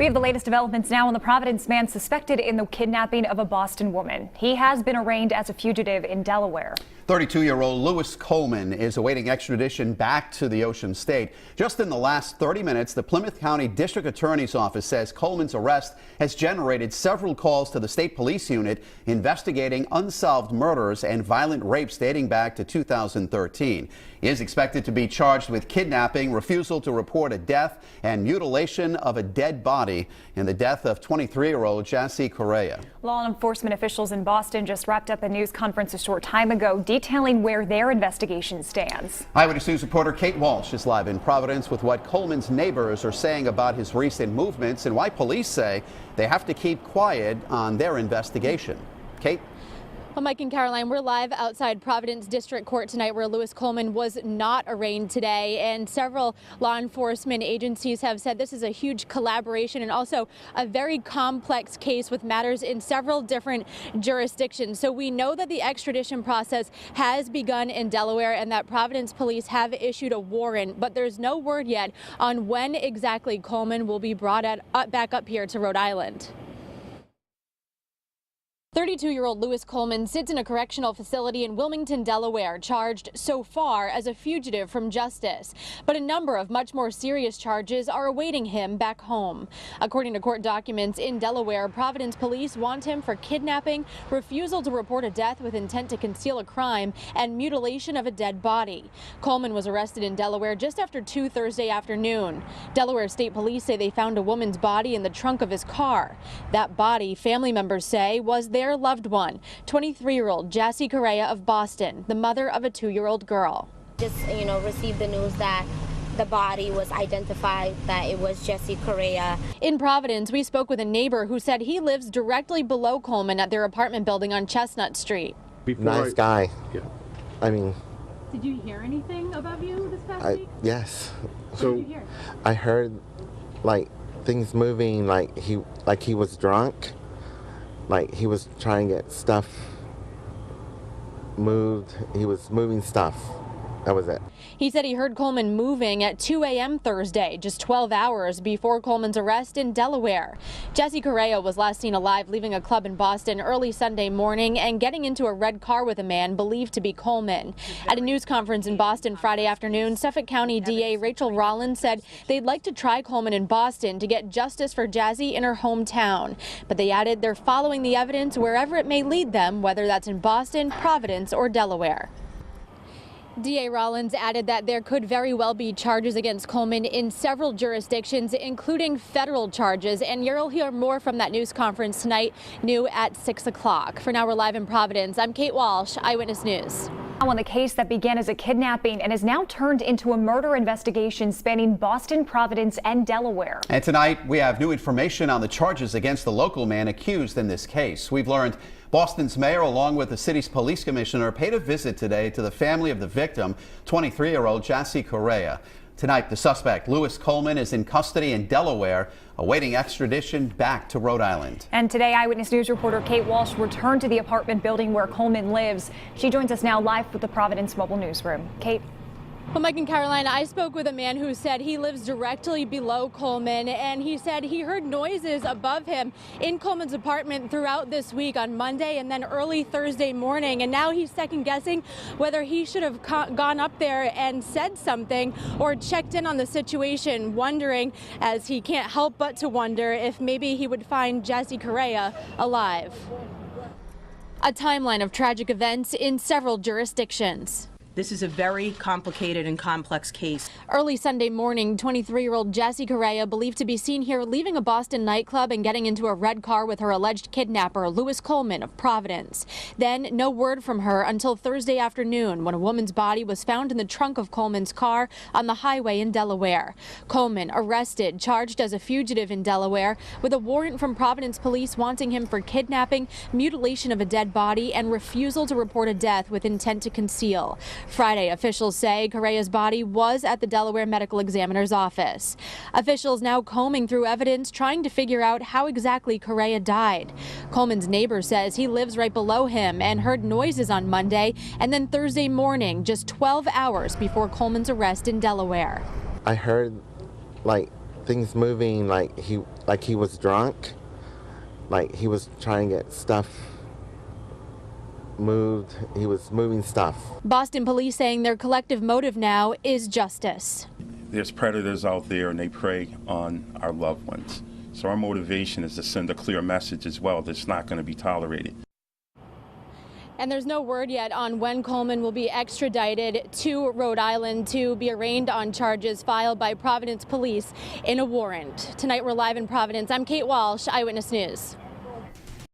We have the latest developments now on the Providence man suspected in the kidnapping of a Boston woman. He has been arraigned as a fugitive in Delaware. 32-year-old Lewis Coleman is awaiting extradition back to the Ocean State. Just in the last 30 minutes, the Plymouth County District Attorney's Office says Coleman's arrest has generated several calls to the state police unit investigating unsolved murders and violent rapes dating back to 2013. He is expected to be charged with kidnapping, refusal to report a death, and mutilation of a dead body in the death of 23-year-old Jassy Correa. Law enforcement officials in Boston just wrapped up a news conference a short time ago detailing where their investigation stands. Eyewitness News reporter Kate Walsh is live in Providence with what Coleman's neighbors are saying about his recent movements and why police say they have to keep quiet on their investigation. Kate? Well, Mike and Caroline, we're live outside Providence District Court tonight where Lewis Coleman was not arraigned today, and several law enforcement agencies have said this is a huge collaboration and also a very complex case with matters in several different jurisdictions. So we know that the extradition process has begun in Delaware and that Providence police have issued a warrant, but there's no word yet on when exactly Coleman will be brought back up here to Rhode Island. 32-year-old Lewis Coleman sits in a correctional facility in Wilmington, Delaware, charged so far as a fugitive from justice. But a number of much more serious charges are awaiting him back home. According to court documents in Delaware, Providence police want him for kidnapping, refusal to report a death with intent to conceal a crime, and mutilation of a dead body. Coleman was arrested in Delaware just after 2 Thursday afternoon. Delaware State Police say they found a woman's body in the trunk of his car. That body, family members say, was their loved one, 23-year-old Jassy Correa of Boston, the mother of a 2-year-old girl. Just, received the news that the body was identified, that it was Jassy Correa. In Providence, we spoke with a neighbor who said he lives directly below Coleman at their apartment building on Chestnut Street. Nice guy. Yeah. I mean, did you hear anything about you this past week? Yes. What did you hear? I heard like things moving, like he was drunk. Like he was trying to get stuff moved. He was moving stuff. That was it. He said he heard Coleman moving at 2 a.m. Thursday, just 12 hours before Coleman's arrest in Delaware. Jassy Correa was last seen alive leaving a club in Boston early Sunday morning and getting into a red car with a man believed to be Coleman. At a news conference in Boston Friday afternoon, Suffolk County DA Rachel Rollins said they'd like to try Coleman in Boston to get justice for Jassy in her hometown. But they added they're following the evidence wherever it may lead them, whether that's in Boston, Providence, or Delaware. DA Rollins added that there could very well be charges against Coleman in several jurisdictions, including federal charges. And you'll hear more from that news conference tonight, new at 6 o'clock. For now, we're live in Providence. I'm Kate Walsh, Eyewitness News. On the case that began as a kidnapping and is now turned into a murder investigation spanning Boston, Providence, and Delaware. And tonight we have new information on the charges against the local man accused in this case. We've learned Boston's mayor, along with the city's police commissioner, paid a visit today to the family of the victim, 23-year-old Jassy Correa. Tonight, the suspect, Lewis Coleman, is in custody in Delaware, awaiting extradition back to Rhode Island. And today, Eyewitness News reporter Kate Walsh returned to the apartment building where Coleman lives. She joins us now live with the Providence Mobile Newsroom. Kate. Well, Mike and Caroline, I spoke with a man who said he lives directly below Coleman, and he said he heard noises above him in Coleman's apartment throughout this week on Monday and then early Thursday morning. And now he's second guessing whether he should have gone up there and said something or checked in on the situation, wondering, as he can't help but to wonder, if maybe he would find Jassy Correa alive. A timeline of tragic events in several jurisdictions. This is a very complicated and complex case. Early Sunday morning, 23-year-old Jassy Correa, believed to be seen here leaving a Boston nightclub and getting into a red car with her alleged kidnapper, Lewis Coleman of Providence. Then, no word from her until Thursday afternoon when a woman's body was found in the trunk of Coleman's car on the highway in Delaware. Coleman arrested, charged as a fugitive in Delaware, with a warrant from Providence police wanting him for kidnapping, mutilation of a dead body, and refusal to report a death with intent to conceal. Friday, officials say Correa's body was at the Delaware Medical Examiner's office. Officials now combing through evidence, trying to figure out how exactly Correa died. Coleman's neighbor says he lives right below him and heard noises on Monday and then Thursday morning, just 12 hours before Coleman's arrest in Delaware. I heard like things moving, like like he was drunk, like he was trying to get stuff moved. He was moving stuff. Boston police saying their collective motive now is justice. There's predators out there and they prey on our loved ones. So our motivation is to send a clear message as well that's not going to be tolerated. And there's no word yet on when Coleman will be extradited to Rhode Island to be arraigned on charges filed by Providence police in a warrant. Tonight we're live in Providence. I'm Kate Walsh, Eyewitness News.